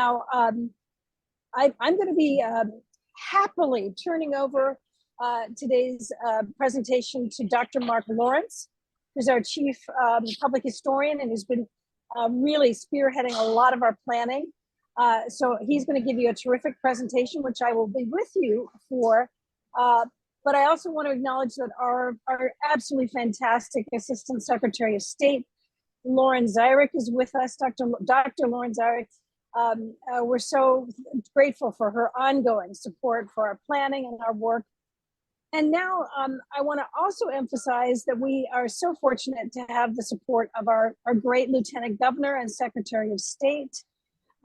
Now, I'm going to be happily turning over today's presentation to Dr. Mark Lawrence, who's our chief public historian and who's been really spearheading a lot of our planning. So he's going to give you a terrific presentation, which I will be with you for. But I also want to acknowledge that our absolutely fantastic Assistant Secretary of State, Lauren Zyrick, is with us. Dr. Lauren Zyrick. We're so grateful for her ongoing support for our planning and our work. And now I want to also emphasize that we are so fortunate to have the support of our great Lieutenant Governor and Secretary of State,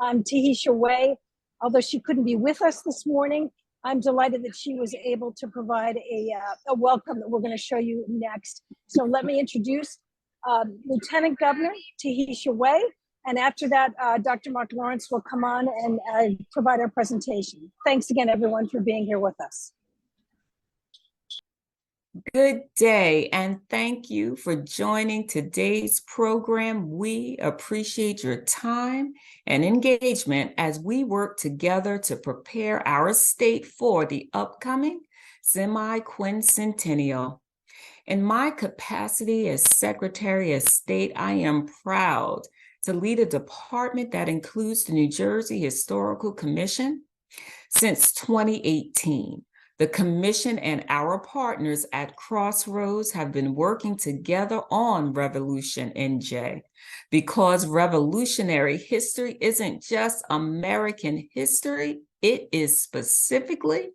Tahesha Way. Although she couldn't be with us this morning, I'm delighted that she was able to provide a welcome that we're going to show you next. So let me introduce Lieutenant Governor Tahesha Way. And after that, Dr. Mark Lawrence will come on and provide our presentation. Thanks again, everyone, for being here with us. Good day, and thank you for joining today's program. We appreciate your time and engagement as we work together to prepare our state for the upcoming semi-quincentennial. In my capacity as Secretary of State, I am proud to lead a department that includes the New Jersey Historical Commission. Since 2018, the Commission and our partners at Crossroads have been working together on RevolutionNJ, because revolutionary history isn't just American history, it is specifically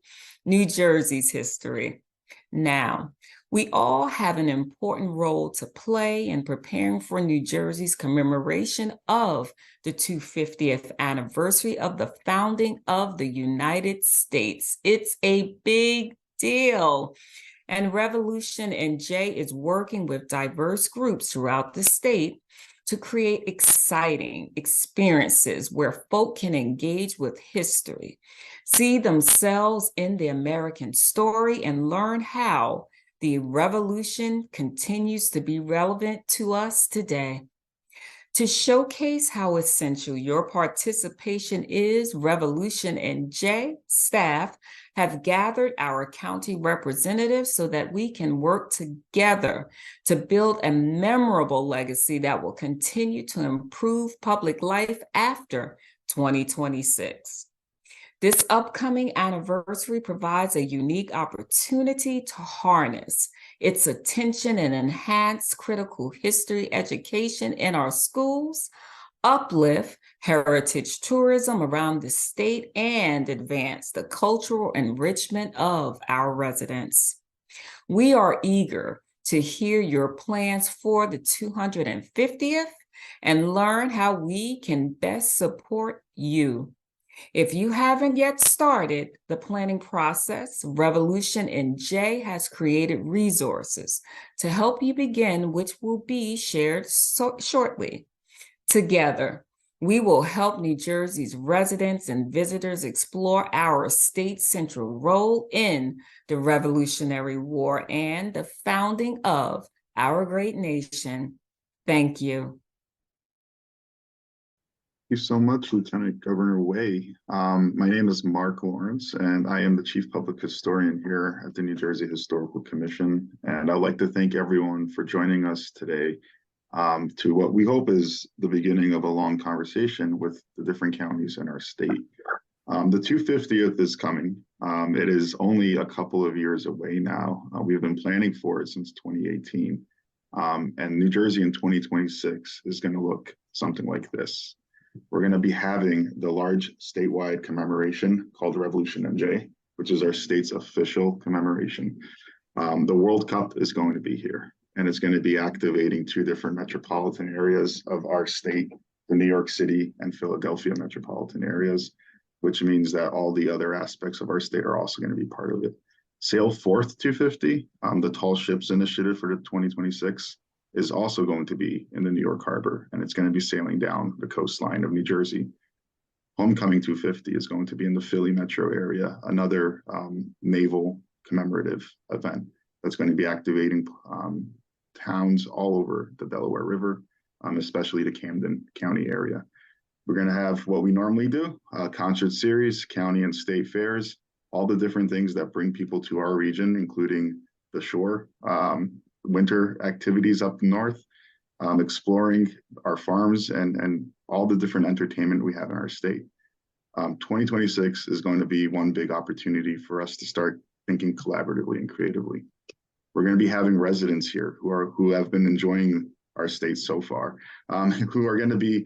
New Jersey's history. Now, we all have an important role to play in preparing for New Jersey's commemoration of the 250th anniversary of the founding of the United States. It's a big deal. And RevolutionNJ is working with diverse groups throughout the state to create exciting experiences where folk can engage with history, see themselves in the American story, and learn how the revolution continues to be relevant to us today. To showcase how essential your participation is, RevolutionNJ staff have gathered our county representatives so that we can work together to build a memorable legacy that will continue to improve public life after 2026. This upcoming anniversary provides a unique opportunity to harness its attention and enhance critical history education in our schools, uplift heritage tourism around the state, and advance the cultural enrichment of our residents. We are eager to hear your plans for the 250th and learn how we can best support you. If you haven't yet started the planning process, RevolutionNJ has created resources to help you begin, which will be shared shortly. Together, we will help New Jersey's residents and visitors explore our state's central role in the Revolutionary War and the founding of our great nation. Thank you. Thank you so much, Lieutenant Governor Way. My name is Mark Lawrence, and I am the Chief Public Historian here at the New Jersey Historical Commission. And I'd like to thank everyone for joining us today to what we hope is the beginning of a long conversation with the different counties in our state. The 250th is coming. It is only a couple of years away now. We've been planning for it since 2018. And New Jersey in 2026 is going to look something like this. We're going to be having the large statewide commemoration called RevolutionNJ, which is our state's official commemoration. The World Cup is going to be here, and it's going to be activating two different metropolitan areas of our state, the New York City and Philadelphia metropolitan areas, which means that all the other aspects of our state are also going to be part of it. Sail Forth 250, the Tall Ships Initiative for the 2026, is also going to be in the New York Harbor, and it's going to be sailing down the coastline of New Jersey. Homecoming 250 is going to be in the Philly metro area, another naval commemorative event that's going to be activating towns all over the Delaware River, especially the Camden County area. We're going to have what we normally do, concert series, county and state fairs, all the different things that bring people to our region, including the shore, winter activities up north, exploring our farms and all the different entertainment we have in our state. 2026 is going to be one big opportunity for us to start thinking collaboratively and creatively. We're going to be having residents here who have been enjoying our state so far, who are going to be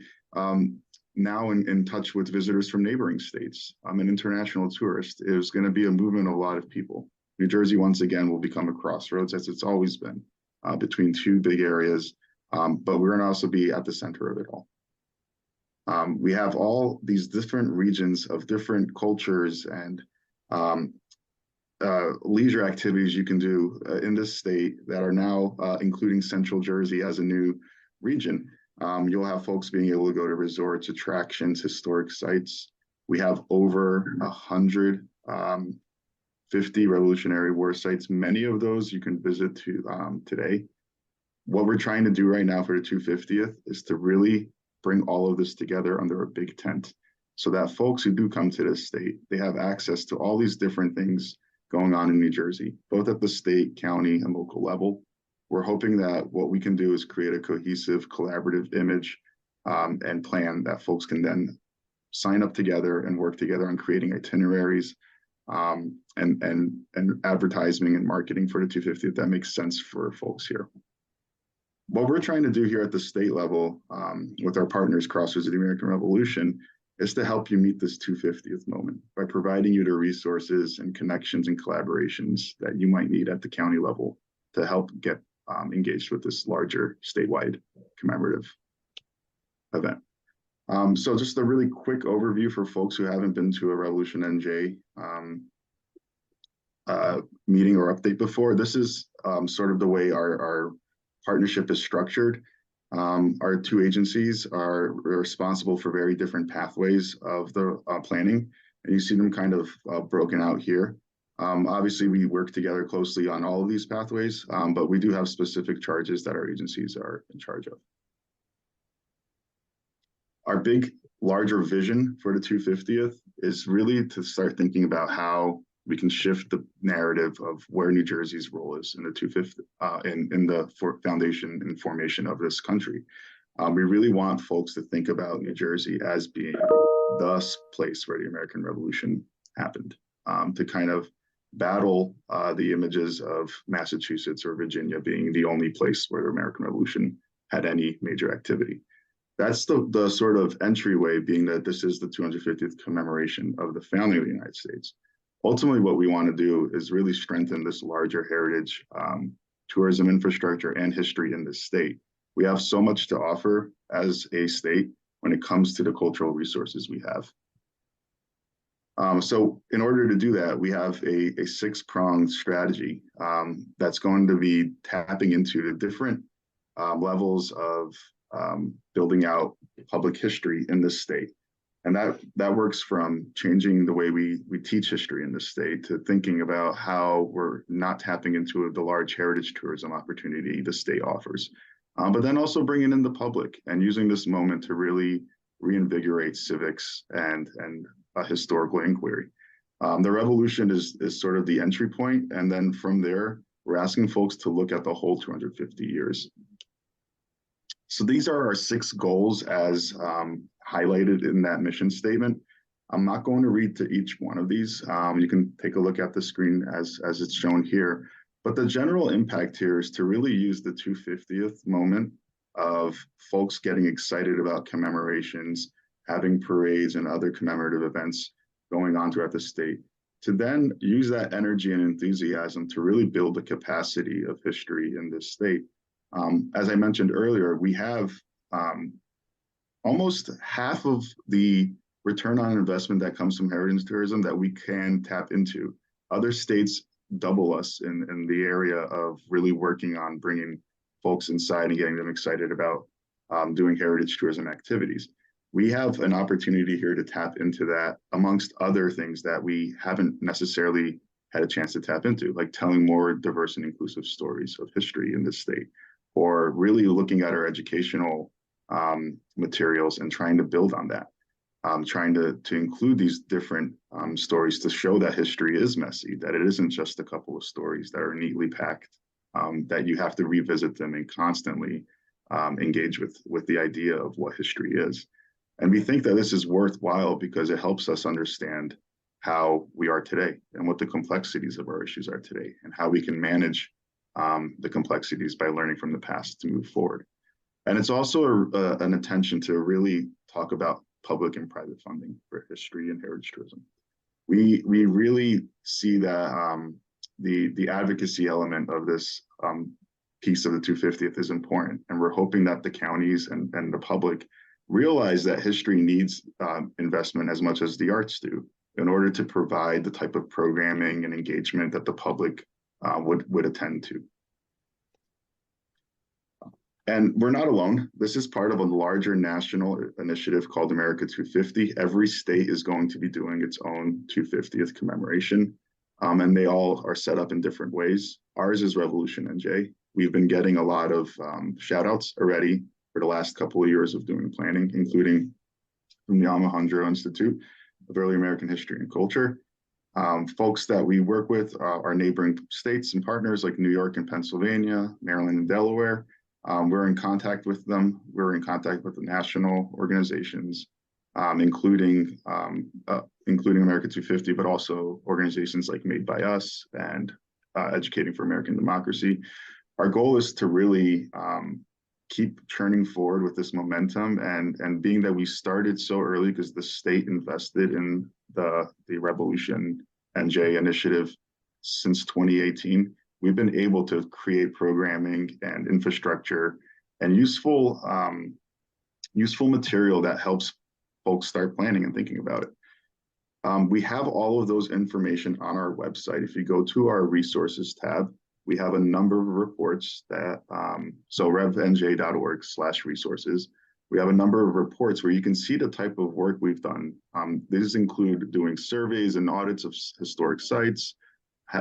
now in touch with visitors from neighboring states. An international tourist is going to be a movement of a lot of people. New Jersey, once again, will become a crossroads, as it's always been, between two big areas, but we're going to also be at the center of it all. We have all these different regions of different cultures and leisure activities you can do in this state that are now including Central Jersey as a new region. You'll have folks being able to go to resorts, attractions, historic sites. We have over 150 Revolutionary War sites. Many of those you can visit today. What we're trying to do right now for the 250th is to really bring all of this together under a big tent so that folks who do come to this state, they have access to all these different things going on in New Jersey, both at the state, county, and local level. We're hoping that what we can do is create a cohesive, collaborative image and plan that folks can then sign up together and work together on creating itineraries and advertising and marketing for the 250th that makes sense for folks here. What we're trying to do here at the state level with our partners, Crossroads of the American Revolution, is to help you meet this 250th moment by providing you the resources and connections and collaborations that you might need at the county level to help get engaged with this larger statewide commemorative event. So just a really quick overview for folks who haven't been to a RevolutionNJ meeting or update before. This is sort of the way our partnership is structured. Our two agencies are responsible for very different pathways of the planning, and you see them kind of broken out here. Obviously, we work together closely on all of these pathways, but we do have specific charges that our agencies are in charge of. Our big, larger vision for the 250th is really to start thinking about how we can shift the narrative of where New Jersey's role is in the 250 in the foundation and formation of this country. We really want folks to think about New Jersey as being the place where the American Revolution happened, to kind of battle the images of Massachusetts or Virginia being the only place where the American Revolution had any major activity. That's the sort of entryway, being that this is the 250th commemoration of the founding of the United States. Ultimately, what we want to do is really strengthen this larger heritage, tourism infrastructure, and history in this state. We have so much to offer as a state when it comes to the cultural resources we have. So in order to do that, we have a six-pronged strategy that's going to be tapping into the different levels of building out public history in this state. And that works from changing the way we teach history in this state to thinking about how we're not tapping into the large heritage tourism opportunity the state offers, but then also bringing in the public and using this moment to really reinvigorate civics and a historical inquiry. The revolution is sort of the entry point, and then from there, we're asking folks to look at the whole 250 years. So these are our 6 goals as highlighted in that mission statement. I'm not going to read to each one of these. You can take a look at the screen as it's shown here. But the general impact here is to really use the 250th moment of folks getting excited about commemorations, having parades and other commemorative events going on throughout the state, to then use that energy and enthusiasm to really build the capacity of history in this state. As I mentioned earlier, we have almost half of the return on investment that comes from heritage tourism that we can tap into. Other states double us in the area of really working on bringing folks inside and getting them excited about doing heritage tourism activities. We have an opportunity here to tap into that, amongst other things that we haven't necessarily had a chance to tap into, like telling more diverse and inclusive stories of history in this state, or really looking at our educational materials and trying to build on that. Trying to include these different stories to show that history is messy, that it isn't just a couple of stories that are neatly packed, that you have to revisit them and constantly engage with the idea of what history is. And we think that this is worthwhile because it helps us understand how we are today and what the complexities of our issues are today and how we can manage the complexities by learning from the past to move forward. And it's also an attention to really talk about public and private funding for history and heritage tourism. We really see that the advocacy element of this piece of the 250th is important, and we're hoping that the counties and the public realize that history needs investment as much as the arts do in order to provide the type of programming and engagement that the public would attend to. And we're not alone. This is part of a larger national initiative called America 250. Every state is going to be doing its own 250th commemoration, and they all are set up in different ways. Ours is RevolutionNJ. We've been getting a lot of shout outs already for the last couple of years of doing planning, including from the Alejandro Institute of Early American History and Culture. Folks that we work with are neighboring states and partners like New York and Pennsylvania, Maryland and Delaware. We're in contact with them. We're in contact with the national organizations, including America 250, but also organizations like Made by Us and Educating for American Democracy. Our goal is to really keep churning forward with this momentum, and being that we started so early because the state invested in the RevolutionNJ initiative since 2018. We've been able to create programming and infrastructure and useful material that helps folks start planning and thinking about it. We have all of those information on our website. If you go to our resources tab, we have a number of reports that, so revnj.org/resources. We have a number of reports where you can see the type of work we've done. These include doing surveys and audits of historic sites,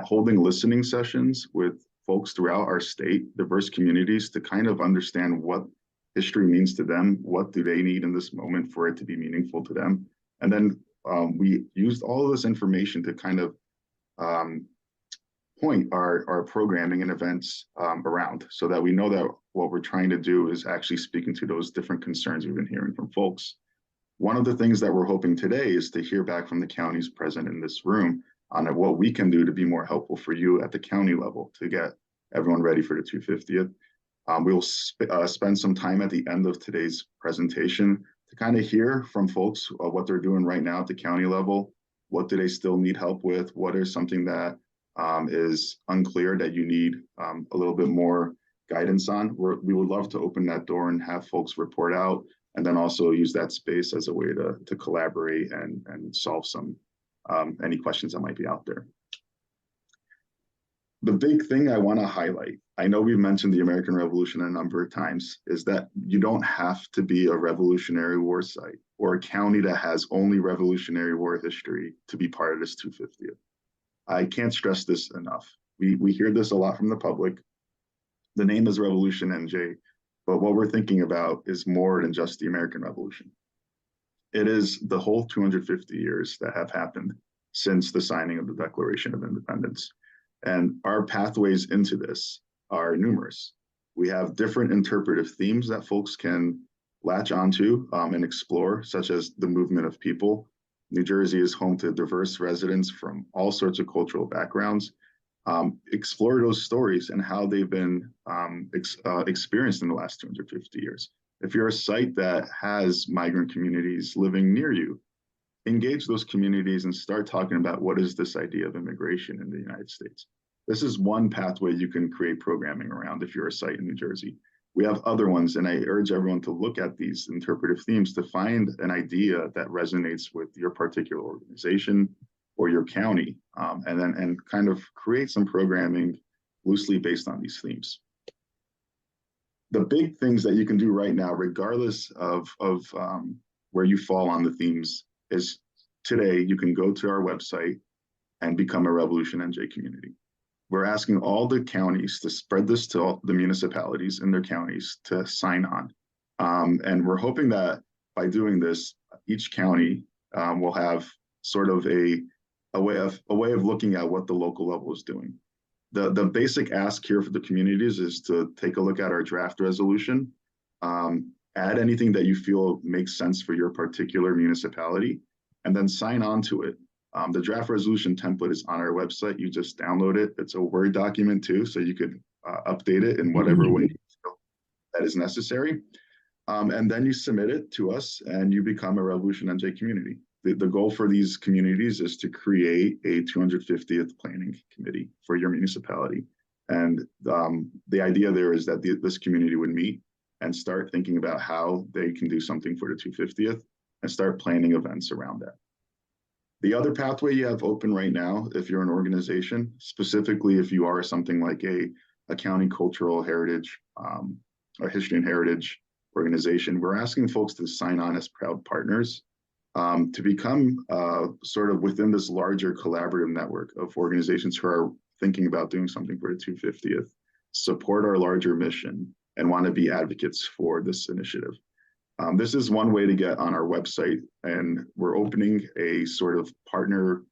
holding listening sessions with folks throughout our state, diverse communities, to kind of understand what history means to them, what do they need in this moment for it to be meaningful to them. And then we used all of this information to kind of point our programming and events around, so that we know that what we're trying to do is actually speaking to those different concerns we've been hearing from folks. One of the things that we're hoping today is to hear back from the counties present in this room on what we can do to be more helpful for you at the county level to get everyone ready for the 250th. We'll spend some time at the end of today's presentation to kind of hear from folks what they're doing right now at the county level. What do they still need help with? What is something that is unclear that you need a little bit more guidance on? We would love to open that door and have folks report out, and then also use that space as a way to collaborate and solve some any questions that might be out there. The big thing I want to highlight, I know we've mentioned the American Revolution a number of times, is that you don't have to be a Revolutionary War site or a county that has only Revolutionary War history to be part of this 250th. I can't stress this enough. We hear this a lot from the public. The name is RevolutionNJ, but what we're thinking about is more than just the American Revolution. It is the whole 250 years that have happened since the signing of the Declaration of Independence. And our pathways into this are numerous. We have different interpretive themes that folks can latch onto and explore, such as the movement of people. New Jersey is home to diverse residents from all sorts of cultural backgrounds. Explore those stories and how they've been experienced in the last 250 years. If you're a site that has migrant communities living near you, engage those communities and start talking about what is this idea of immigration in the United States. This is one pathway you can create programming around if you're a site in New Jersey. We have other ones, and I urge everyone to look at these interpretive themes to find an idea that resonates with your particular organization or your county, and kind of create some programming loosely based on these themes. The big things that you can do right now, regardless of where you fall on the themes, is today you can go to our website and become a RevolutionNJ community. We're asking all the counties to spread this to all the municipalities in their counties to sign on. And we're hoping that by doing this, each county will have sort of a way of looking at what the local level is doing. The basic ask here for the communities is to take a look at our draft resolution, add anything that you feel makes sense for your particular municipality, and then sign on to it. The draft resolution template is on our website. You just download it. It's a Word document too, so you could update it in whatever way that is necessary. And then you submit it to us and you become a RevolutionNJ community. The goal for these communities is to create a 250th planning committee for your municipality. And the idea there is that this community would meet and start thinking about how they can do something for the 250th and start planning events around that. The other pathway you have open right now, if you're an organization, specifically if you are something like a county cultural heritage or history and heritage organization, we're asking folks to sign on as proud partners to become sort of within this larger collaborative network of organizations who are thinking about doing something for the 250th, support our larger mission, and want to be advocates for this initiative. This is one way to get on our website, and we're opening a sort of partner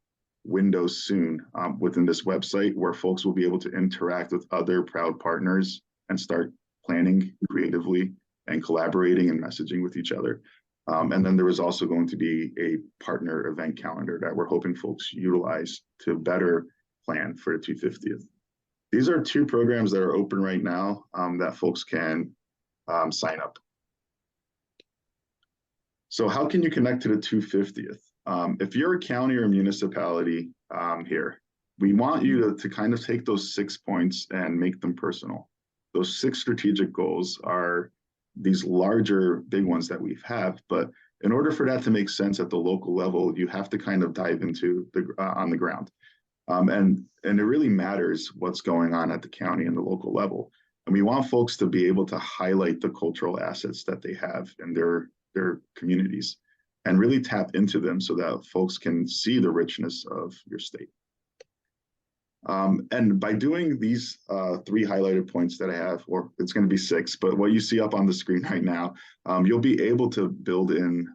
window soon within this website where folks will be able to interact with other proud partners and start planning creatively and collaborating and messaging with each other. And then there is also going to be a partner event calendar that we're hoping folks utilize to better plan for the 250th. These are two programs that are open right now that folks can sign up. So how can you connect to the 250th? If you're a county or a municipality here, we want you to kind of take those 6 points and make them personal. Those 6 strategic goals are these larger, big ones that we have, but in order for that to make sense at the local level, you have to kind of dive into the on the ground. And it really matters what's going on at the county and the local level. And we want folks to be able to highlight the cultural assets that they have in their communities and really tap into them so that folks can see the richness of your state. And by doing these 3 highlighted points that I have, or it's going to be 6, but what you see up on the screen right now, you'll be able to build in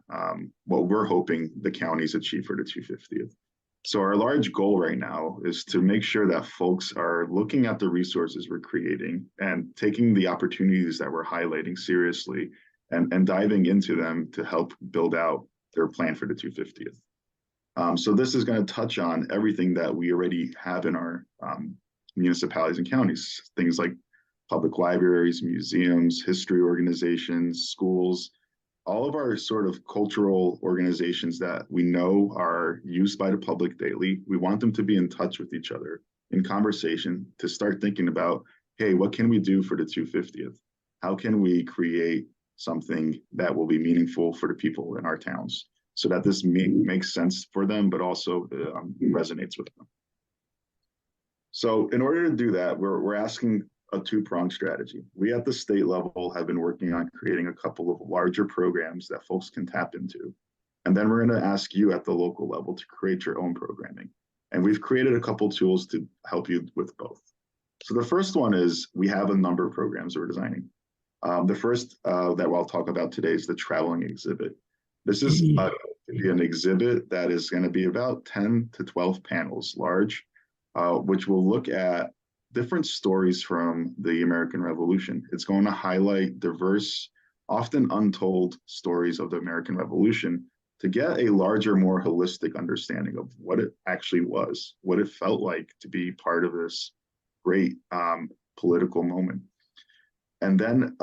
what we're hoping the counties achieve for the 250th. So our large goal right now is to make sure that folks are looking at the resources we're creating and taking the opportunities that we're highlighting seriously and diving into them to help build out their plan for the 250th. So this is going to touch on everything that we already have in our municipalities and counties, things like public libraries, museums, history organizations, schools, all of our sort of cultural organizations that we know are used by the public daily. We want them to be in touch with each other in conversation to start thinking about, hey, what can we do for the 250th? How can we create something that will be meaningful for the people in our towns so that this makes sense for them, but also resonates with them. So in order to do that, we're asking a 2-pronged strategy. We at the state level have been working on creating a couple of larger programs that folks can tap into. And then we're going to ask you at the local level to create your own programming. And we've created a couple tools to help you with both. So the first one is we have a number of programs we're designing. The first that I'll talk about today is the traveling exhibit. This is an exhibit that is going to be about 10 to 12 panels large, which will look at different stories from the American Revolution. It's going to highlight diverse, often untold stories of the American Revolution to get a larger, more holistic understanding of what it actually was, what it felt like to be part of this great political moment. And then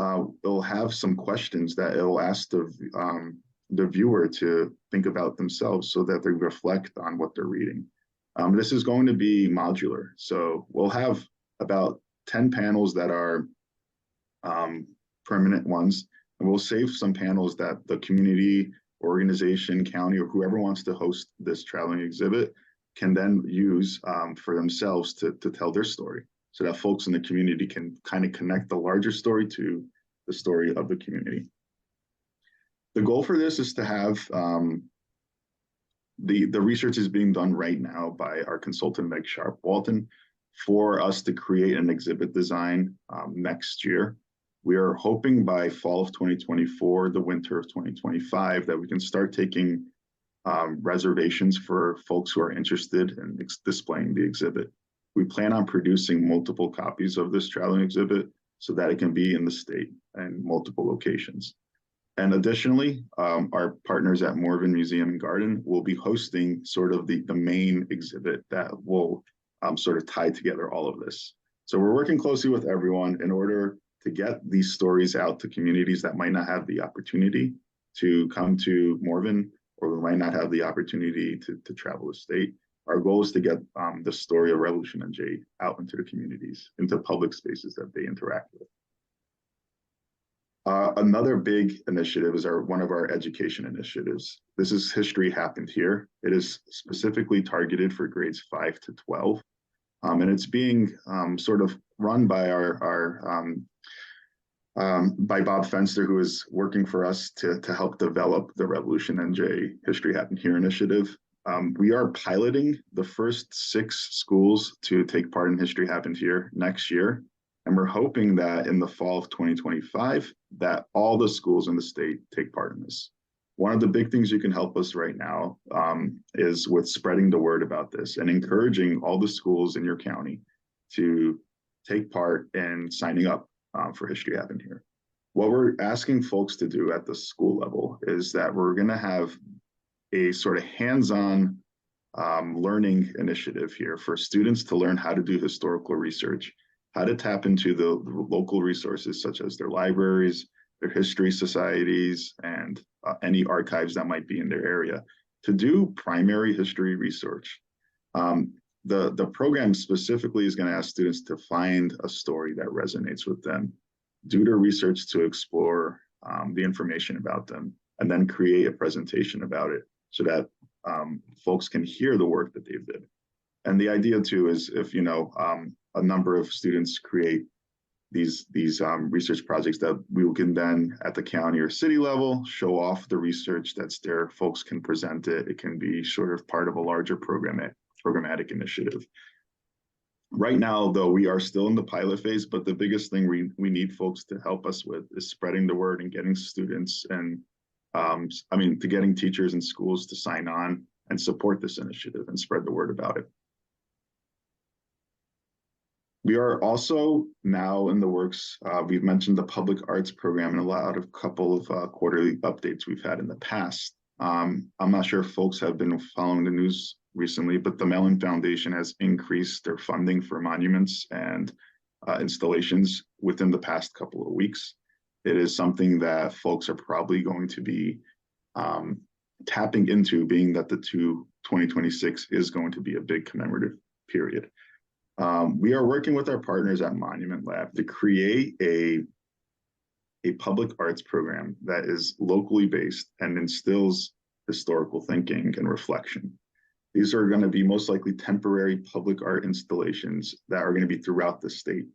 it'll have some questions that it'll ask the viewer to think about themselves so that they reflect on what they're reading. This is going to be modular. So we'll have about 10 panels that are permanent ones, and we'll save some panels that the community, organization, county, or whoever wants to host this traveling exhibit can then use for themselves to tell their story, so that folks in the community can kind of connect the larger story to the story of the community. The goal for this is to have the research is being done right now by our consultant, Meg Sharp Walton, for us to create an exhibit design next year. We are hoping by fall of 2024, the winter of 2025, that we can start taking reservations for folks who are interested in displaying the exhibit. We plan on producing multiple copies of this traveling exhibit so that it can be in the state and multiple locations. And additionally, our partners at Morven Museum and Garden will be hosting sort of the main exhibit that will sort of tie together all of this. So we're working closely with everyone in order to get these stories out to communities that might not have the opportunity to come to Morven, or we might not have the opportunity to travel the state. Our goal is to get the story of RevolutionNJ out into the communities, into public spaces that they interact with. Another big initiative is one of our education initiatives. This is History Happened Here. It is specifically targeted for grades 5 to 12. And it's being sort of run by by Bob Fenster, who is working for us to help develop the RevolutionNJ History Happened Here initiative. We are piloting the first 6 schools to take part in History Happened Here next year. And we're hoping that in the fall of 2025, that all the schools in the state take part in this. One of the big things you can help us right now is with spreading the word about this and encouraging all the schools in your county to take part in signing up for History Happened Here. What we're asking folks to do at the school level is that we're going to have a sort of hands-on learning initiative here for students to learn how to do historical research, how to tap into the local resources such as their libraries, their history societies, and any archives that might be in their area to do primary history research. The program specifically is going to ask students to find a story that resonates with them, do their research to explore the information about them, and then create a presentation about it so that folks can hear the work that they did. And the idea too is if, you know, a number of students create these research projects, that we can then at the county or city level show off the research that's there. Folks can present it. It can be sort of part of a larger programmatic initiative. Right now, though, we are still in the pilot phase, but the biggest thing we need folks to help us with is spreading the word and getting students and to getting teachers and schools to sign on and support this initiative and spread the word about it. We are also now in the works. We've mentioned the public arts program in a couple of quarterly updates we've had in the past. I'm not sure if folks have been following the news recently, but the Mellon Foundation has increased their funding for monuments and installations within the past couple of weeks. It is something that folks are probably going to be tapping into, being that the 2026 is going to be a big commemorative period. We are working with our partners at Monument Lab to create a public arts program that is locally based and instills historical thinking and reflection. These are going to be most likely temporary public art installations that are going to be throughout the state.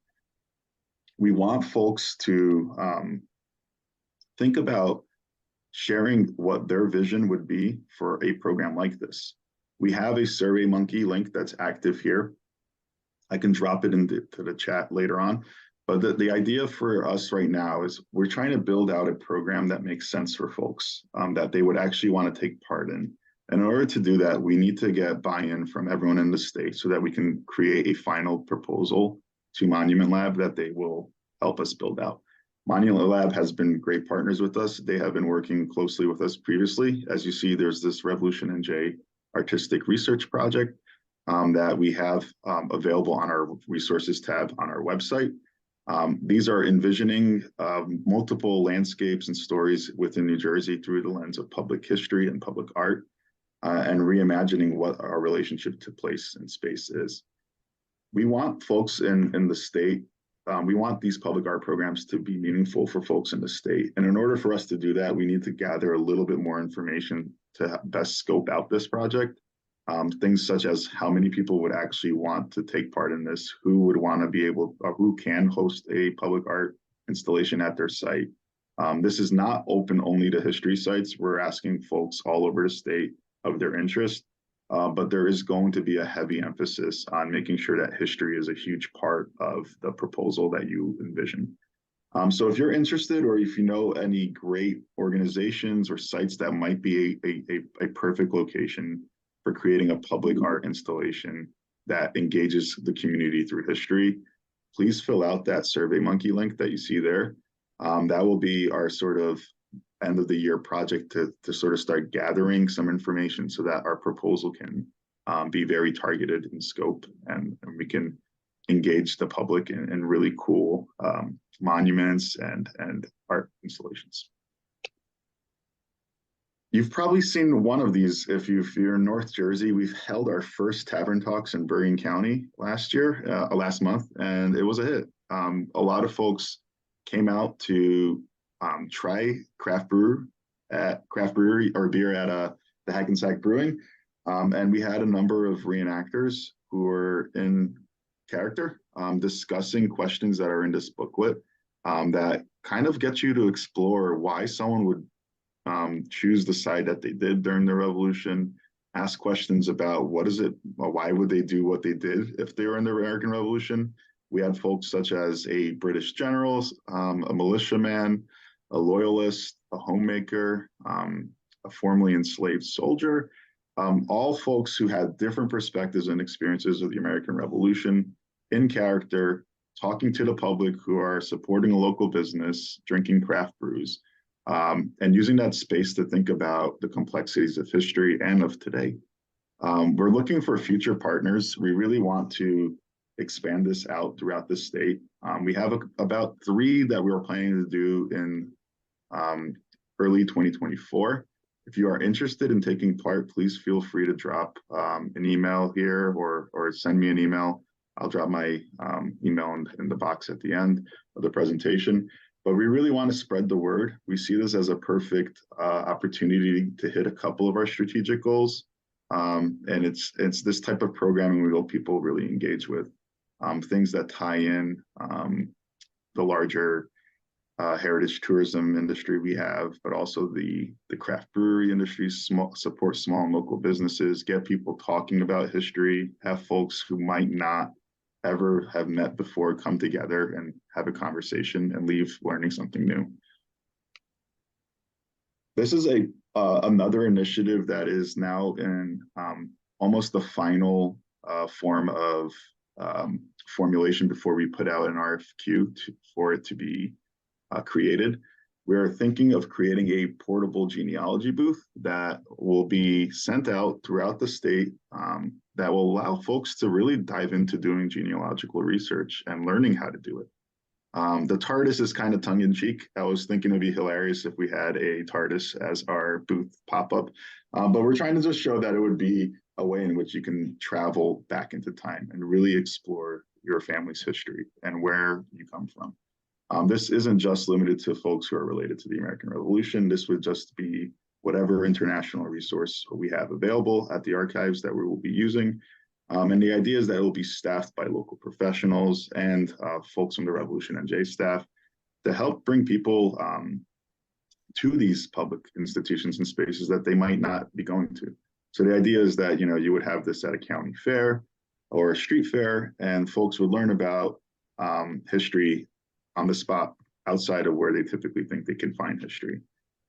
We want folks to think about sharing what their vision would be for a program like this. We have a SurveyMonkey link that's active here. I can drop it into the chat later on. But the idea for us right now is we're trying to build out a program that makes sense for folks, that they would actually want to take part in. And in order to do that, we need to get buy-in from everyone in the state so that we can create a final proposal to Monument Lab that they will help us build out. Monument Lab has been great partners with us. They have been working closely with us previously. As you see, there's this RevolutionNJ artistic research project that we have available on our resources tab on our website. These are envisioning multiple landscapes and stories within New Jersey through the lens of public history and public art, and reimagining what our relationship to place and space is. We want folks in the state, we want these public art programs to be meaningful for folks in the state. And in order for us to do that, we need to gather a little bit more information to best scope out this project. Things such as how many people would actually want to take part in this, who would want to be able, or who can host a public art installation at their site. This is not open only to history sites. We're asking folks all over the state of their interest, but there is going to be a heavy emphasis on making sure that history is a huge part of the proposal that you envision. So if you're interested, or if you know any great organizations or sites that might be a perfect location for creating a public art installation that engages the community through history, please fill out that SurveyMonkey link that you see there. That will be our sort of end of the year project to sort of start gathering some information so that our proposal can be very targeted in scope, and we can engage the public in really cool monuments and art installations. You've probably seen one of these if you're in North Jersey. We've held our first Tavern Talks in Bergen County last month, and it was a hit. A lot of folks came out to try craft brewery or beer at the Hackensack Brewing, and we had a number of reenactors who were in character discussing questions that are in this booklet that kind of get you to explore why someone would choose the side that they did during the revolution, ask questions about why would they do what they did if they were in the American Revolution. We had folks such as a British general, a militiaman, a loyalist, a homemaker, a formerly enslaved soldier, all folks who had different perspectives and experiences of the American Revolution in character, talking to the public who are supporting a local business, drinking craft brews, and using that space to think about the complexities of history and of today. We're looking for future partners. We really want to expand this out throughout the state. We have about 3 that we were planning to do in early 2024. If you are interested in taking part, please feel free to drop an email here or send me an email. I'll drop my email in the box at the end of the presentation. But we really want to spread the word. We see this as a perfect opportunity to hit a couple of our strategic goals. And it's this type of programming we hope people really engage with. Things that tie in the larger heritage tourism industry we have, but also the craft brewery industry, support small and local businesses, get people talking about history, have folks who might not ever have met before come together and have a conversation and leave learning something new. This is another initiative that is now in almost the final form of formulation before we put out an RFQ for it to be created. We're thinking of creating a portable genealogy booth that will be sent out throughout the state that will allow folks to really dive into doing genealogical research and learning how to do it. The TARDIS is kind of tongue-in-cheek. I was thinking it'd be hilarious if we had a TARDIS as our booth pop-up, but we're trying to just show that it would be a way in which you can travel back into time and really explore your family's history and where you come from. This isn't just limited to folks who are related to the American Revolution. This would just be whatever international resource we have available at the archives that we will be using. And the idea is that it will be staffed by local professionals and folks from the RevolutionNJ staff to help bring people to these public institutions and spaces that they might not be going to. So the idea is that, you would have this at a county fair or a street fair, and folks would learn about history on the spot outside of where they typically think they can find history.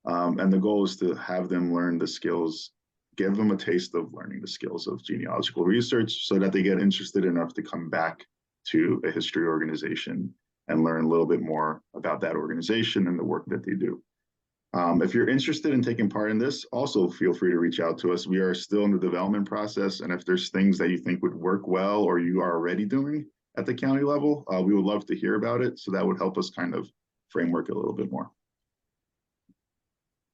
And the goal is to have them learn the skills, give them a taste of learning the skills of genealogical research so that they get interested enough to come back to a history organization and learn a little bit more about that organization and the work that they do. If you're interested in taking part in this, also feel free to reach out to us. We are still in the development process, and if there's things that you think would work well or you are already doing at the county level, we would love to hear about it. So that would help us kind of framework a little bit more.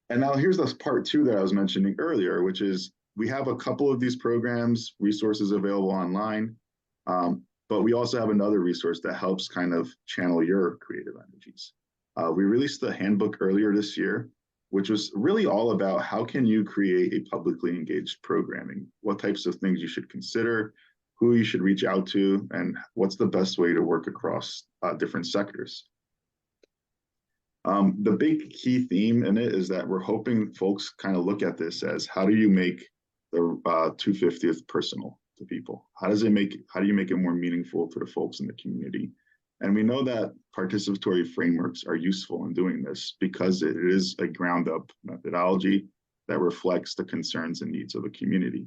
And now here's this part 2 that I was mentioning earlier, which is we have a couple of these programs, resources available online, but we also have another resource that helps kind of channel your creative energies. We released a handbook earlier this year, which was really all about how can you create a publicly engaged programming, what types of things you should consider, who you should reach out to, and what's the best way to work across different sectors. The big key theme in it is that we're hoping folks kind of look at this as, how do you make the 250th personal to people? How do you make it more meaningful to the folks in the community? And we know that participatory frameworks are useful in doing this because it is a ground up methodology that reflects the concerns and needs of a community.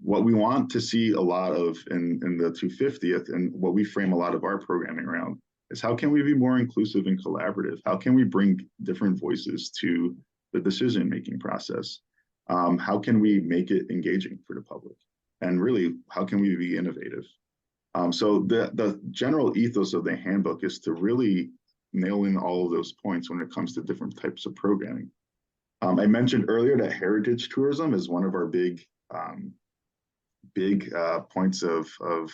What we want to see a lot of in the 250th, and what we frame a lot of our programming around, is how can we be more inclusive and collaborative? How can we bring different voices to the decision-making process? How can we make it engaging for the public? And really, how can we be innovative? So the general ethos of the handbook is to really nail in all of those points when it comes to different types of programming. I mentioned earlier that heritage tourism is one of our big points of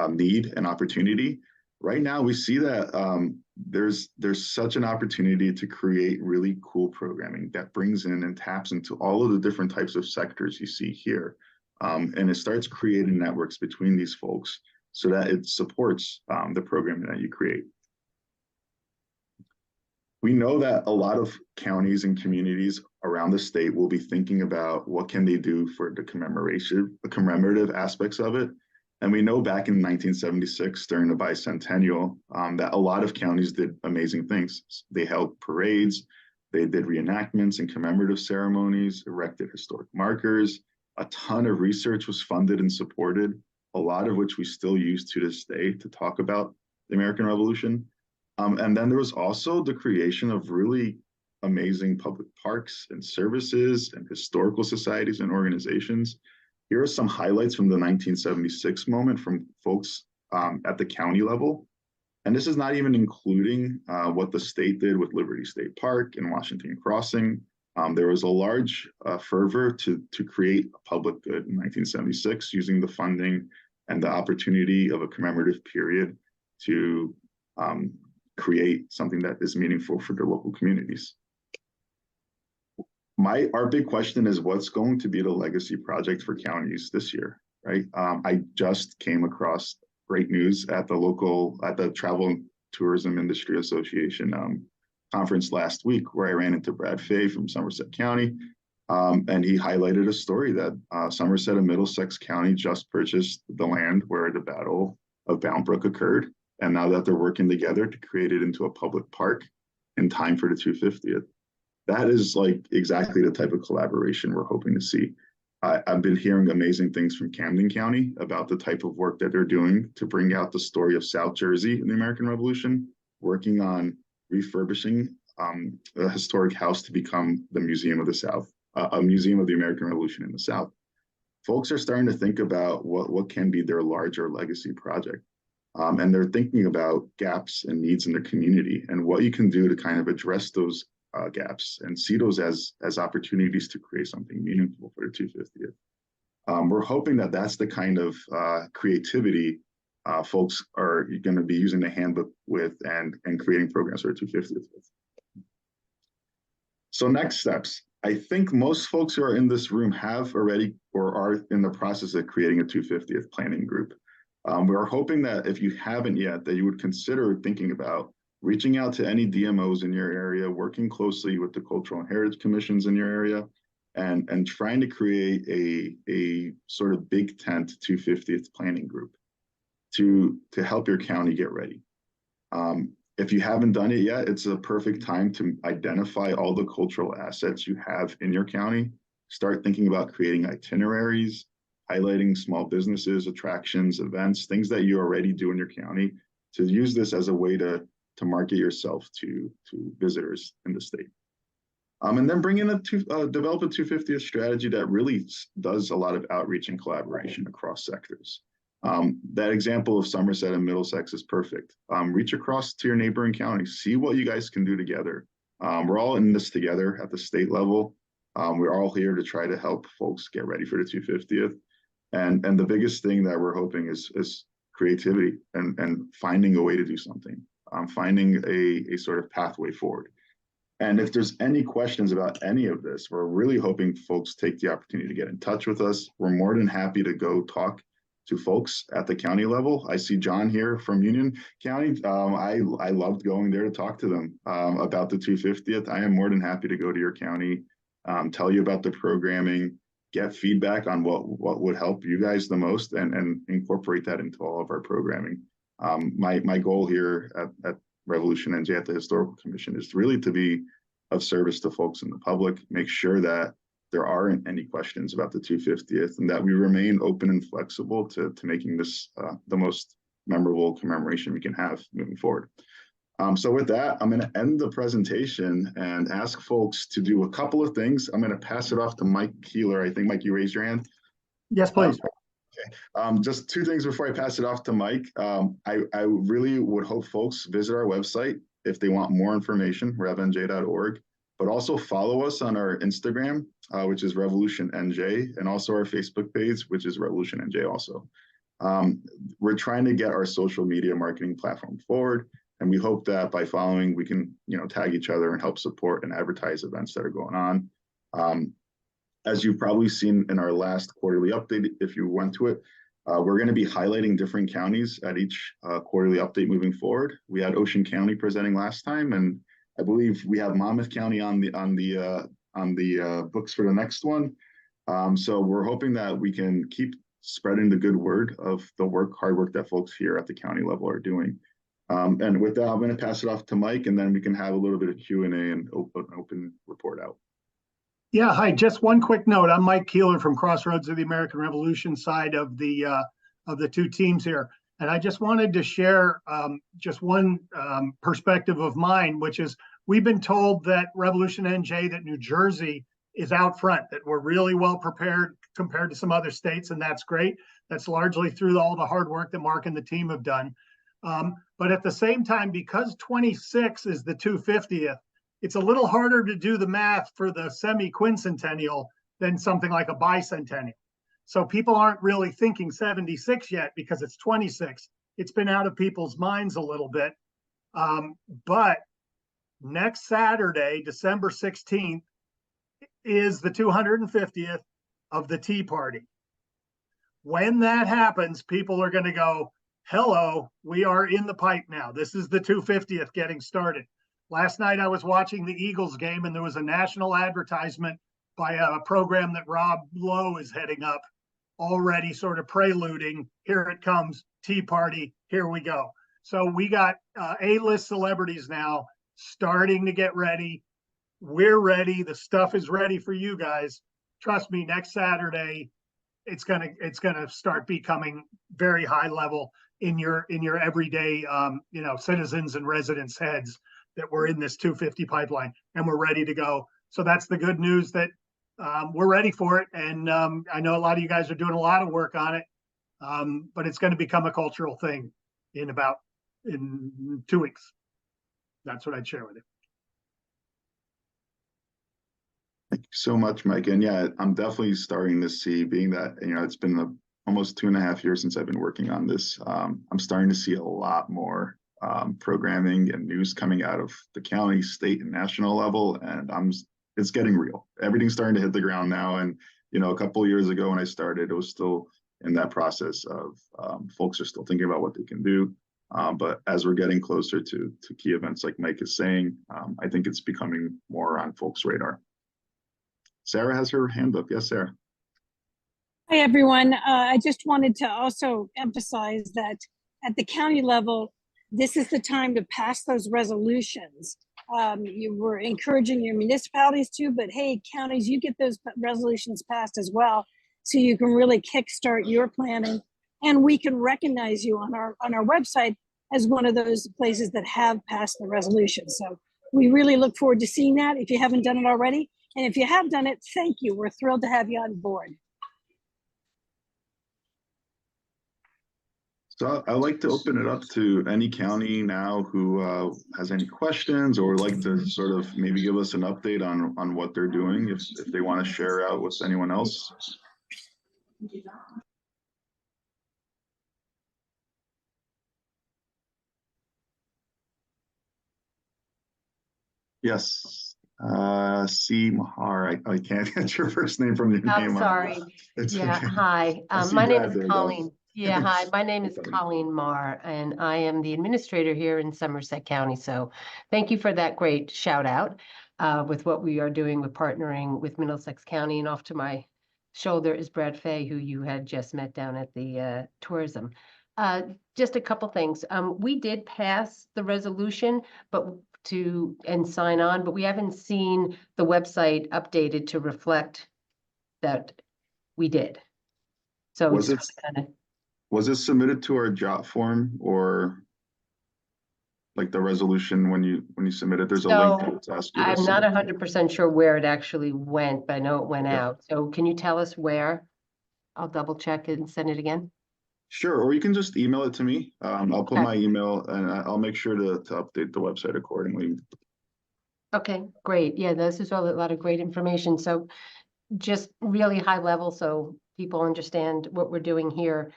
need and opportunity. Right now, we see that there's such an opportunity to create really cool programming that brings in and taps into all of the different types of sectors you see here. And it starts creating networks between these folks so that it supports the programming that you create. We know that a lot of counties and communities around the state will be thinking about what can they do for the commemorative aspects of it. And we know back in 1976, during the bicentennial, that a lot of counties did amazing things. They held parades, they did reenactments and commemorative ceremonies, erected historic markers. A ton of research was funded and supported, a lot of which we still use to this day to talk about the American Revolution. And then there was also the creation of really amazing public parks and services and historical societies and organizations. Here are some highlights from the 1976 moment from folks at the county level. And this is not even including what the state did with Liberty State Park and Washington Crossing. There was a large fervor to create a public good in 1976 using the funding and the opportunity of a commemorative period to create something that is meaningful for their local communities. Our big question is what's going to be the legacy project for counties this year, right? I just came across great news at the Travel and Tourism Industry Association conference last week, where I ran into Brad Fay from Somerset County, and he highlighted a story that Somerset and Middlesex County just purchased the land where the Battle of Bound Brook occurred, and now that they're working together to create it into a public park in time for the 250th. That is like exactly the type of collaboration we're hoping to see. I've been hearing amazing things from Camden County about the type of work that they're doing to bring out the story of South Jersey in the American Revolution, working on refurbishing a historic house to become the Museum of the South, a museum of the American Revolution in the South. Folks are starting to think about what can be their larger legacy project. And they're thinking about gaps and needs in their community and what you can do to kind of address those gaps and see those as opportunities to create something meaningful for the 250th. We're hoping that that's the kind of creativity folks are going to be using the handbook with and creating programs for the 250th with. So next steps. I think most folks who are in this room have already or are in the process of creating a 250th planning group. We are hoping that if you haven't yet, that you would consider thinking about reaching out to any DMOs in your area, working closely with the cultural and heritage commissions in your area, and trying to create a sort of big tent 250th planning group to help your county get ready. If you haven't done it yet, it's a perfect time to identify all the cultural assets you have in your county. Start thinking about creating itineraries, highlighting small businesses, attractions, events, things that you already do in your county, to use this as a way to market yourself to visitors in the state. And then bring in develop a 250th strategy that really does a lot of outreach and collaboration across sectors. That example of Somerset and Middlesex is perfect. Reach across to your neighboring counties, see what you guys can do together. We're all in this together at the state level. We're all here to try to help folks get ready for the 250th. And the biggest thing that we're hoping is creativity and finding a way to do something, finding a sort of pathway forward. And if there's any questions about any of this, we're really hoping folks take the opportunity to get in touch with us. We're more than happy to go talk to folks at the county level. I see John here from Union County. I loved going there to talk to them about the 250th. I am more than happy to go to your county, tell you about the programming, get feedback on what would help you guys the most, and incorporate that into all of our programming. My goal here at RevolutionNJ at the Historical Commission is really to be of service to folks in the public, make sure that there aren't any questions about the 250th and that we remain open and flexible to making this the most memorable commemoration we can have moving forward. So with that, I'm going to end the presentation and ask folks to do a couple of things. I'm going to pass it off to Mike Keeler. I think, Mike, you raised your hand. Yes, please. Just two things before I pass it off to Mike. I really would hope folks visit our website if they want more information, revnj.org, but also follow us on our Instagram, which is RevolutionNJ, and also our Facebook page, which is RevolutionNJ also. We're trying to get our social media marketing platform forward, and we hope that by following, we can tag each other and help support and advertise events that are going on. As you've probably seen in our last quarterly update, if you went to it, we're going to be highlighting different counties at each quarterly update moving forward. We had Ocean County presenting last time, and I believe we have Monmouth County on the books for the next one. So we're hoping that we can keep spreading the good word of the hard work that folks here at the county level are doing. And with that, I'm going to pass it off to Mike, and then we can have a little bit of Q&A and open report out. Yeah, hi. Just one quick note. I'm Mike Keeler from Crossroads of the American Revolution side of the two teams here. And I just wanted to share just one perspective of mine, which is we've been told that RevolutionNJ, that New Jersey is out front, that we're really well prepared compared to some other states, and that's great. That's largely through all the hard work that Mark and the team have done. But at the same time, because 26 is the 250th, it's a little harder to do the math for the semi-quincentennial than something like a bicentennial. So people aren't really thinking 76 yet because it's 26. It's been out of people's minds a little bit. But next Saturday, December 16th, is the 250th of the Tea Party. When that happens, people are going to go, hello, we are in the pipe now. This is the 250th getting started. Last night I was watching the Eagles game, and there was a national advertisement by a program that Rob Lowe is heading up, already sort of preluding, here it comes, Tea Party, here we go. So we got A-list celebrities now starting to get ready. We're ready. The stuff is ready for you guys. Trust me, next Saturday, it's gonna start becoming very high level in your everyday citizens and residents' heads that we're in this 250 pipeline and we're ready to go. So that's the good news, that we're ready for it. And I know a lot of you guys are doing a lot of work on it, but it's going to become a cultural thing in 2 weeks. That's what I'd share with you. Thank you so much, Mike. And yeah, I'm definitely starting to see, being that, it's been almost 2.5 years since I've been working on this. I'm starting to see a lot more programming and news coming out of the county, state, and national level, and it's getting real. Everything's starting to hit the ground now. And a couple of years ago when I started, it was still in that process of folks are still thinking about what they can do. But as we're getting closer to key events like Mike is saying, I think it's becoming more on folks' radar. Sarah has her hand up. Yes, Sarah. Hi, everyone. I just wanted to also emphasize that at the county level, this is the time to pass those resolutions. You were encouraging your municipalities to, but hey, counties, you get those resolutions passed as well, so you can really kickstart your planning, and we can recognize you on our website as one of those places that have passed the resolution. So we really look forward to seeing that if you haven't done it already, and if you have done it, thank you. We're thrilled to have you on board. So I'd like to open it up to any county now who has any questions or would like to sort of maybe give us an update on what they're doing, if they want to share out with anyone else. Yes. C. Mahar. I can't get your first name from your name. I'm sorry. Yeah, okay. Hi. My name is Colleen. Yeah, hi. My name is Okay. Colleen Marr, and I am the administrator here in Somerset County. So thank you for that great shout out with what we are doing with partnering with Middlesex County. And off to my shoulder is Brad Fay, who you had just met down at the tourism. Just a couple things. We did pass the resolution, and sign on, but we haven't seen the website updated to reflect that we did. So Was it's it- kind of, Was it submitted to our jot form or like the resolution when you submit it? There's a link So, to ask you to I'm not submit. 100% sure where it actually went, but I know it went Yeah. out. So can you tell us where? I'll double check it and send it again. Sure, or you can just email it to me. I'll put Okay. my email and I'll make sure to update the website accordingly. Okay, great. Yeah, this is all a lot of great information. So just really high level so people understand what we're doing here.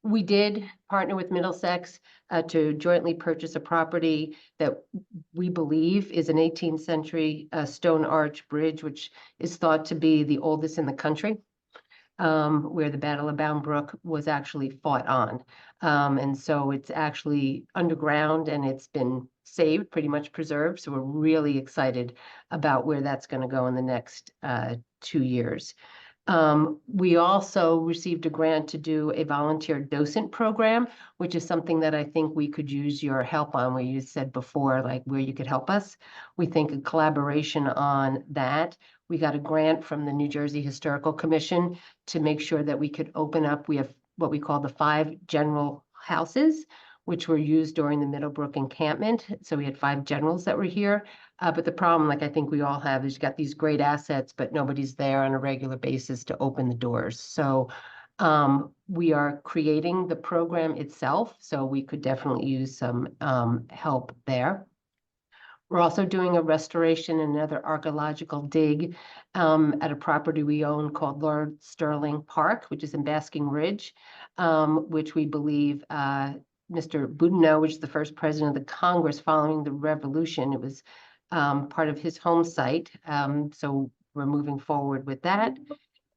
We did partner with Middlesex to jointly purchase a property that we believe is an 18th century stone arch bridge, which is thought to be the oldest in the country, where the Battle of Bound Brook was actually fought on. And so it's actually underground and it's been saved, pretty much preserved. So we're really excited about where that's going to go in the next 2 years. We also received a grant to do a volunteer docent program, which is something that I think we could use your help on, where you said before, like where you could help us. We think a collaboration on that. We got a grant from the New Jersey Historical Commission to make sure that we could open up. We have what we call the 5 general houses, which were used during the Middlebrook encampment. So we had 5 generals that were here. But the problem, like I think we all have, is you got these great assets, but nobody's there on a regular basis to open the doors. So we are creating the program itself. So we could definitely use some help there. We're also doing a restoration and another archaeological dig at a property we own called Lord Sterling Park, which is in Basking Ridge, which we believe Mr. Boudinot, which is the first president of the Congress following the revolution, it was part of his home site. So we're moving forward with that.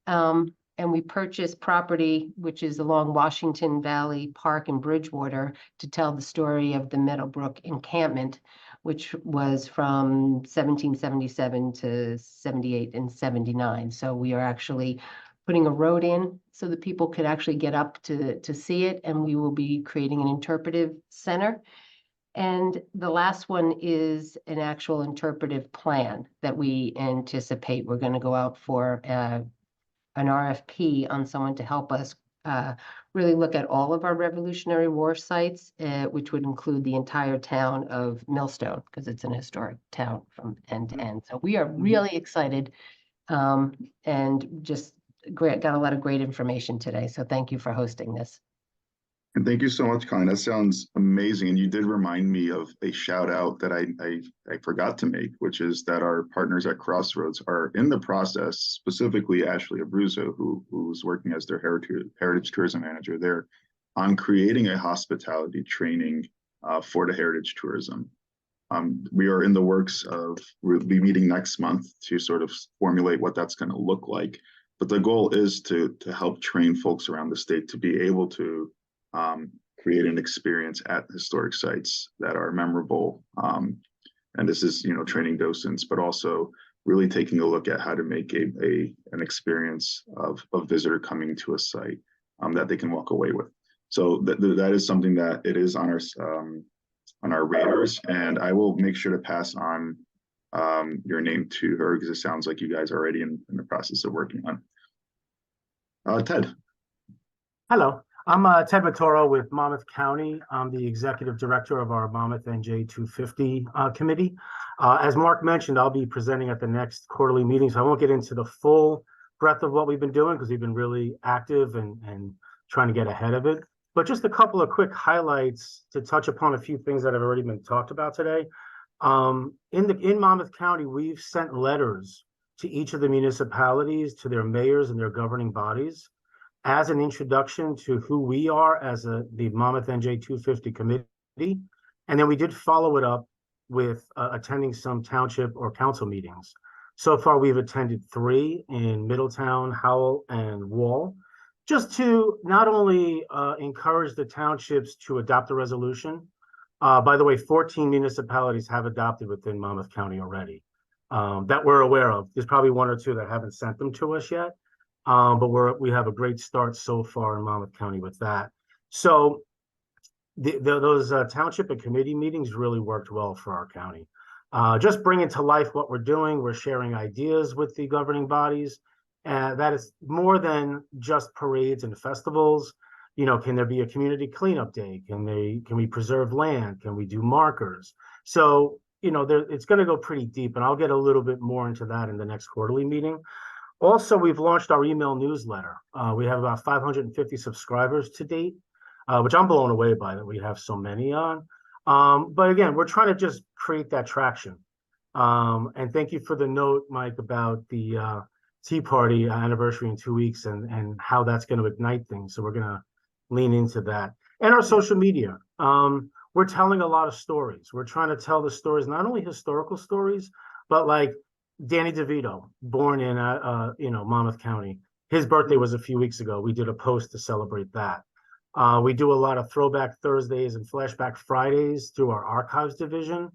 And we purchased property, which is along Washington Valley Park in Bridgewater, to tell the story of the Middlebrook encampment, which was from 1777 to 78 and 79. So we are actually putting a road in so that people could actually get up to see it. And we will be creating an interpretive center. And the last one is an actual interpretive plan that we anticipate we're going to go out for an RFP on someone to help us really look at all of our Revolutionary War sites, which would include the entire town of Millstone, because it's an historic town from end to end. So we are really excited and just got a lot of great information today. So thank you for hosting this. And thank you so much, Colleen. That sounds amazing. And you did remind me of a shout out that I forgot to make, which is that our partners at Crossroads are in the process, specifically Ashley Abruzzo, who's working as their heritage tourism manager there, on creating a hospitality training for the heritage tourism. We are in the works of, we'll be meeting next month to sort of formulate what that's going to look like. But the goal is to help train folks around the state to be able to create an experience at historic sites that are memorable. And this is, training docents, but also really taking a look at how to make an experience of a visitor coming to a site that they can walk away with. So that is something that it is on our radars, and I will make sure to pass on your name to her, because it sounds like you guys are already in the process of working on. Ted. Hello. I'm Ted Vitoro with Monmouth County. I'm the executive director of our Monmouth NJ 250 committee. As Mark mentioned, I'll be presenting at the next quarterly meeting, so I won't get into the full breadth of what we've been doing because we've been really active and trying to get ahead of it. But just a couple of quick highlights to touch upon a few things that have already been talked about today. In Monmouth County, we've sent letters to each of the municipalities, to their mayors and their governing bodies, as an introduction to who we are as the Monmouth NJ 250 committee. And then we did follow it up with attending some township or council meetings. So far, we've attended 3 in Middletown, Howell, and Wall, just to not only encourage the townships to adopt the resolution. By the way, 14 municipalities have adopted within Monmouth County already that we're aware of. There's probably 1 or 2 that haven't sent them to us yet. but we have a great start so far in Monmouth County with that. So those township and committee meetings really worked well for our county. Just bringing to life what we're doing. We're sharing ideas with the governing bodies. That is more than just parades and festivals. You know, can there be a community cleanup day? Can we preserve land? Can we do markers? So, you know, it's going to go pretty deep, and I'll get a little bit more into that in the next quarterly meeting. Also, we've launched our email newsletter. We have about 550 subscribers to date, which I'm blown away by that we have so many on. But again, we're trying to just create that traction. And thank you for the note, Mike, about the Tea Party anniversary in 2 weeks and how that's going to ignite things. So we're going to lean into that. And our social media. We're telling a lot of stories. We're trying to tell the stories, not only historical stories, but like Danny DeVito, born in Monmouth County. His birthday was a few weeks ago. We did a post to celebrate that. We do a lot of Throwback Thursdays and Flashback Fridays through our archives division.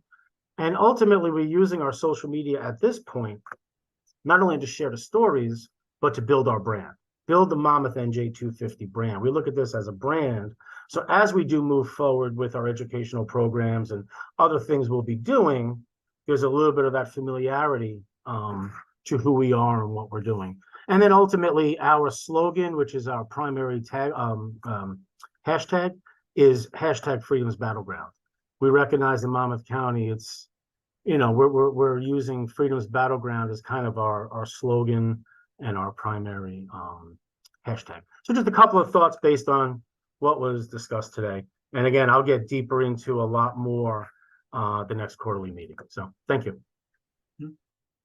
And ultimately, we're using our social media at this point, not only to share the stories, but to build our brand, build the Monmouth NJ 250 brand. We look at this as a brand. So as we do move forward with our educational programs and other things we'll be doing, there's a little bit of that familiarity to who we are and what we're doing. And then ultimately, our slogan, which is our primary tag hashtag, is hashtag Freedom's Battleground. We recognize in Monmouth County, it's, you know, we're using Freedom's Battleground as kind of our slogan and our primary hashtag. So just a couple of thoughts based on what was discussed today. And again, I'll get deeper into a lot more the next quarterly meeting. So thank you.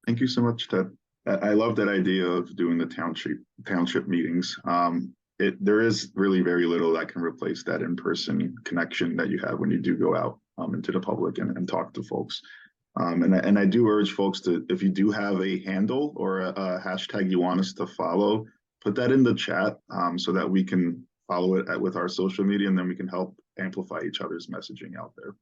Thank you so much, Ted. I love that idea of doing the township meetings. There is really very little that can replace that in-person connection that you have when you do go out into the public and talk to folks. And I do urge folks to, if you do have a handle or a hashtag you want us to follow, put that in the chat so that we can follow it with our social media, and then we can help amplify each other's messaging out there.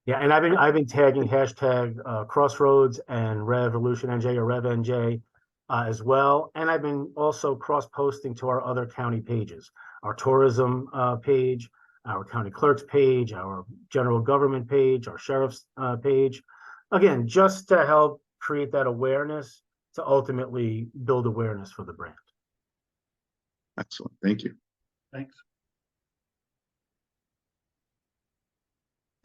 Yeah, and I've been tagging hashtag Crossroads and RevolutionNJ or RevNJ as well, and I've been also cross-posting to our other county pages, our tourism page, our county clerk's page, our general government page, our sheriff's page. Again, just to help create that awareness to ultimately build awareness for the brand. Excellent, thank you. Thanks.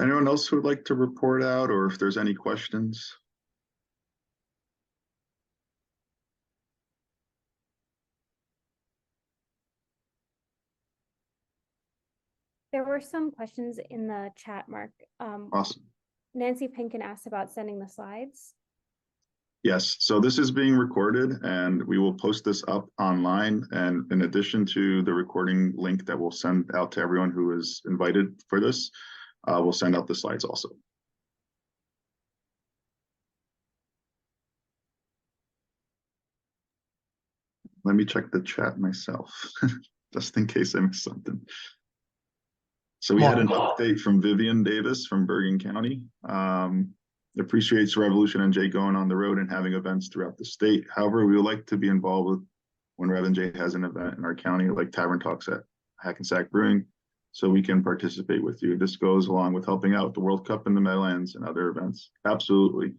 Anyone else who would like to report out, or if there's any questions? There were some questions in the chat, Mark. Awesome. Nancy Pinkin asked about sending the slides. Yes, so this is being recorded and we will post this up online. And in addition to the recording link that we'll send out to everyone who is invited for this, we'll send out the slides also. Let me check the chat myself, just in case I missed something. So we had an update from Vivian Davis from Bergen County. Appreciates RevolutionNJ going on the road and having events throughout the state. However, we would like to be involved with when RevNJ has an event in our county, like Tavern Talks at Hackensack Brewing, so we can participate with you. This goes along with helping out the World Cup in the Meadowlands and other events. Absolutely.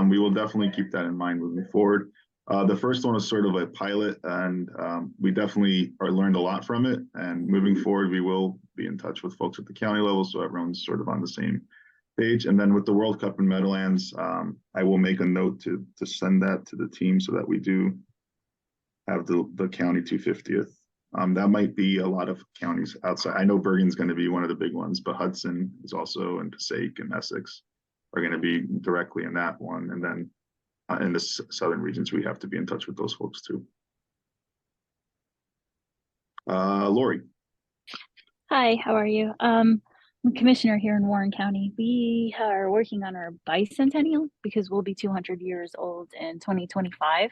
We will definitely keep that in mind moving forward. The first one was sort of a pilot, and we definitely learned a lot from it. And moving forward, we will be in touch with folks at the county level, so everyone's sort of on the same page. And then with the World Cup in Meadowlands, I will make a note to send that to the team so that we do have the county 250th. That might be a lot of counties outside. I know Bergen's going to be one of the big ones, but Hudson is also, and Passaic and Essex are going to be directly in that one. And then in the southern regions, we have to be in touch with those folks too. Lori. Hi, how are you? I'm a commissioner here in Warren County. We are working on our bicentennial because we'll be 200 years old in 2025.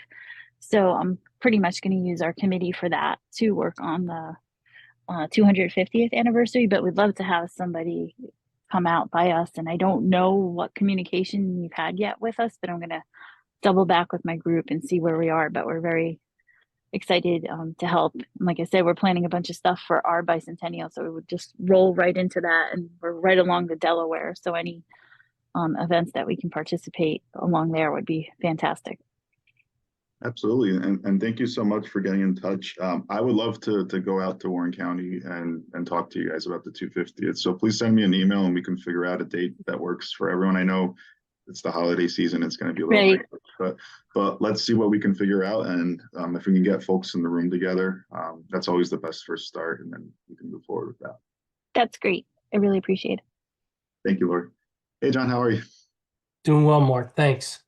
So I'm pretty much going to use our committee for that to work on the 250th anniversary, but we'd love to have somebody come out by us. And I don't know what communication you've had yet with us, but I'm going to double back with my group and see where we are. But we're very excited to help. And like I said, we're planning a bunch of stuff for our bicentennial, so we would just roll right into that, and we're right along the Delaware, so any events that we can participate along there would be fantastic. Absolutely, and thank you so much for getting in touch. I would love to go out to Warren County and talk to you guys about the 250th. So please send me an email and we can figure out a date that works for everyone. I know it's the holiday season; it's going to be a little late, but let's see what we can figure out. And if we can get folks in the room together, that's always the best first start, and then we can move forward with that. That's great. I really appreciate it. Thank you, Lori. Hey, John, how are you? Doing well, Mark. Thanks.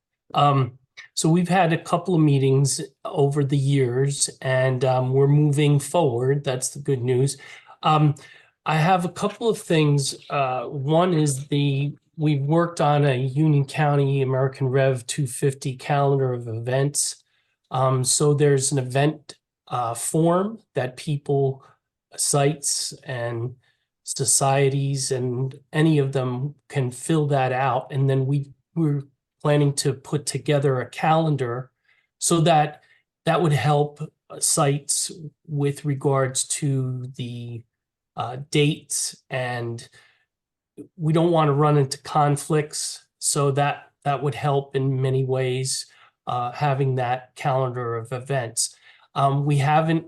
So we've had a couple of meetings over the years, and we're moving forward. That's the good news. I have a couple of things. One is we've worked on a Union County American Rev 250 calendar of events. So there's an event form that people, sites and societies and any of them can fill that out. And then we're planning to put together a calendar so that would help sites with regards to the dates, and we don't want to run into conflicts. So that would help in many ways, having that calendar of events. We haven't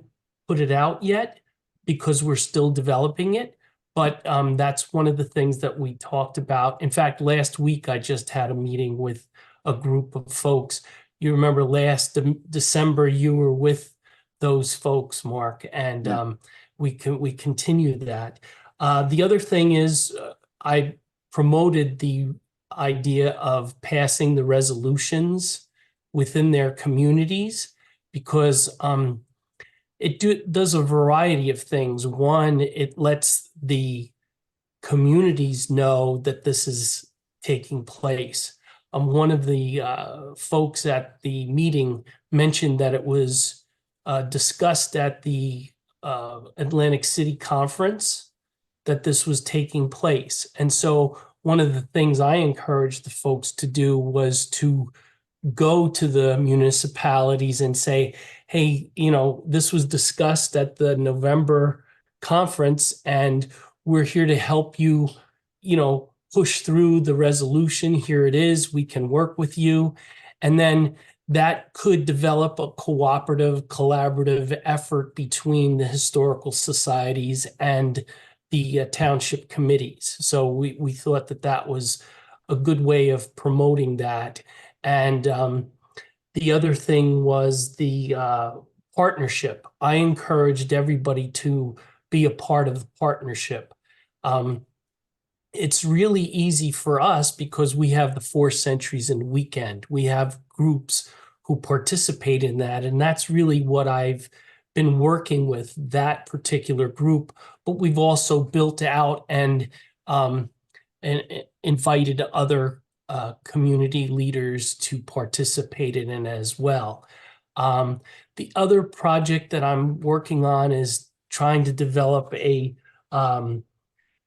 put it out yet because we're still developing it. But that's one of the things that we talked about. In fact, last week, I just had a meeting with a group of folks. You remember last December, you were with those folks, Mark, and we continue that. The other thing is I promoted the idea of passing the resolutions within their communities because it does a variety of things. One, it lets the communities know that this is taking place. One of the folks at the meeting mentioned that it was discussed at the Atlantic City Conference that this was taking place. And so one of the things I encouraged the folks to do was to go to the municipalities and say, hey, this was discussed at the November conference, and we're here to help you, push through the resolution. Here it is. We can work with you. And then that could develop a collaborative effort between the historical societies and the township committees. So we thought that was a good way of promoting that. And the other thing was the partnership. I encouraged everybody to be a part of the partnership. It's really easy for us because we have the 4 centuries in weekend. We have groups who participate in that. And that's really what I've been working with, that particular group. But we've also built out and invited other community leaders to participate in it as well. The other project that I'm working on is trying to develop a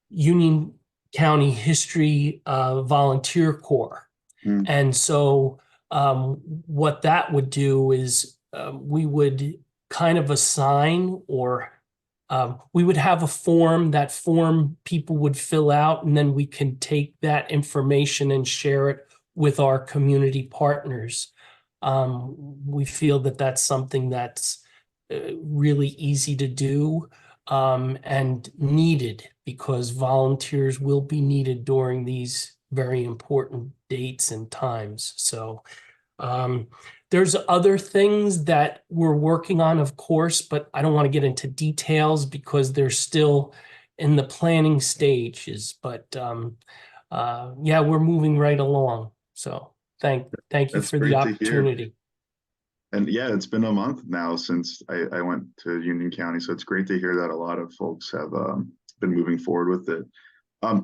Union County History Volunteer Corps. And so what that would do is we would kind of assign, or we would have a form. That form people would fill out, and then we can take that information and share it with our community partners. We feel that that's something that's really easy to do and needed, because volunteers will be needed during these very important dates and times. So there's other things that we're working on, of course, but I don't want to get into details because they're still in the planning stages. But yeah, we're moving right along. So thank you That's for the great to hear. opportunity. And yeah, it's been a month now since I went to Union County, so it's great to hear that a lot of folks have been moving forward with it.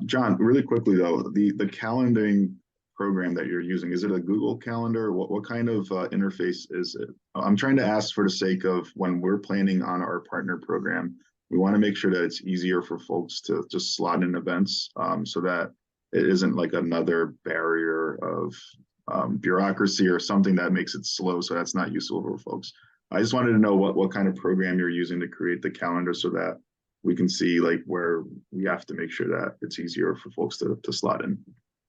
John, really quickly though, the calendaring program that you're using, is it a Google Calendar? What kind of interface is it? I'm trying to ask for the sake of when we're planning on our partner program, we want to make sure that it's easier for folks to just slot in events so that it isn't like another barrier of bureaucracy or something that makes it slow. So that's not useful for folks. I just wanted to know what kind of program you're using to create the calendar so that we can see like where we have to make sure that it's easier for folks to slot in.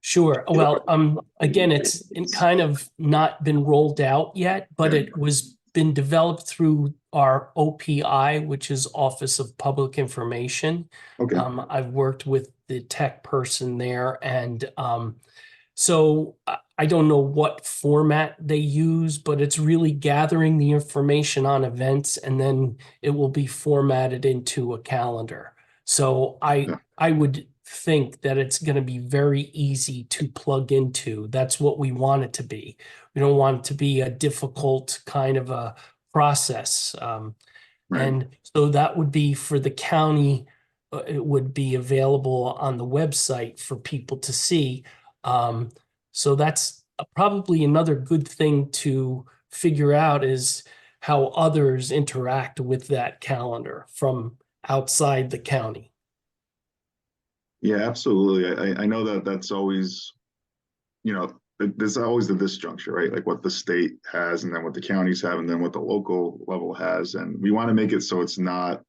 Sure. Well, again, it's kind of not been rolled out yet, but Yeah. it was been developed through our OPI, which is Office of Public Information. Okay. I've worked with the tech person there, and so I don't know what format they use, but it's really gathering the information on events, and then it will be formatted into a calendar. So I would think that it's going to be very easy to plug into. That's what we want it to be. We don't want it to be a difficult kind of a process. Right. And so that would be for the county. It would be available on the website for people to see. So that's probably another good thing to figure out is how others interact with that calendar from outside the county. Yeah, absolutely. I know that that's always, you know, there's always the disjuncture, right? Like what the state has and then what the counties have and then what the local level has. And we want to make it so it's not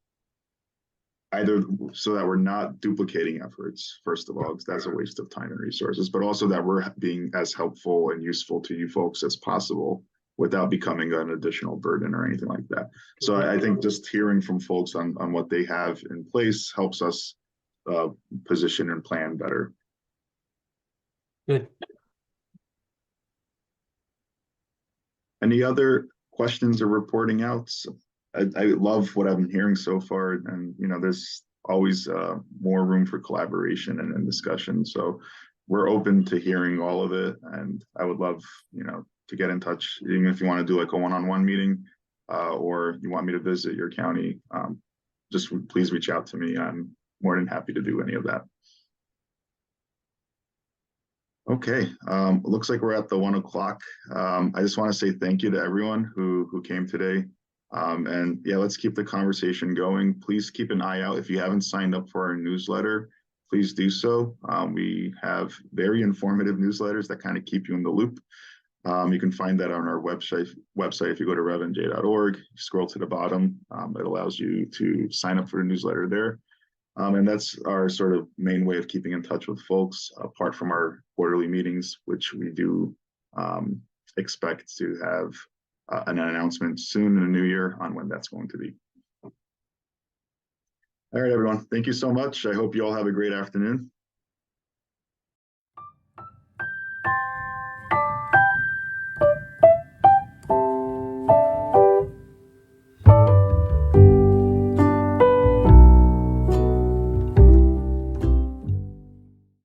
either, so that we're not duplicating efforts, first of all, because that's a waste of time and resources, but also that we're being as helpful and useful to you folks as possible without becoming an additional burden or anything like that. So I think just hearing from folks on what they have in place helps us position and plan better. Good. Any other questions or reporting outs? I love what I've been hearing so far, and you know, there's always more room for collaboration and discussion. So we're open to hearing all of it, and I would love, you know, to get in touch, even if you want to do like a one-on-one meeting, or you want me to visit your county. Just please reach out to me. I'm more than happy to do any of that. Okay, looks like we're at the 1 o'clock. I just want to say thank you to everyone who came today. And yeah, let's keep the conversation going. Please keep an eye out. If you haven't signed up for our newsletter, please do so. We have very informative newsletters that kind of keep you in the loop. You can find that on our website. If you go to RevolutionNJ.org, scroll to the bottom, it allows you to sign up for the newsletter there. And that's our sort of main way of keeping in touch with folks, apart from our quarterly meetings, which we do expect to have an announcement soon in the new year on when that's going to be. All right, everyone. Thank you so much. I hope you all have a great afternoon.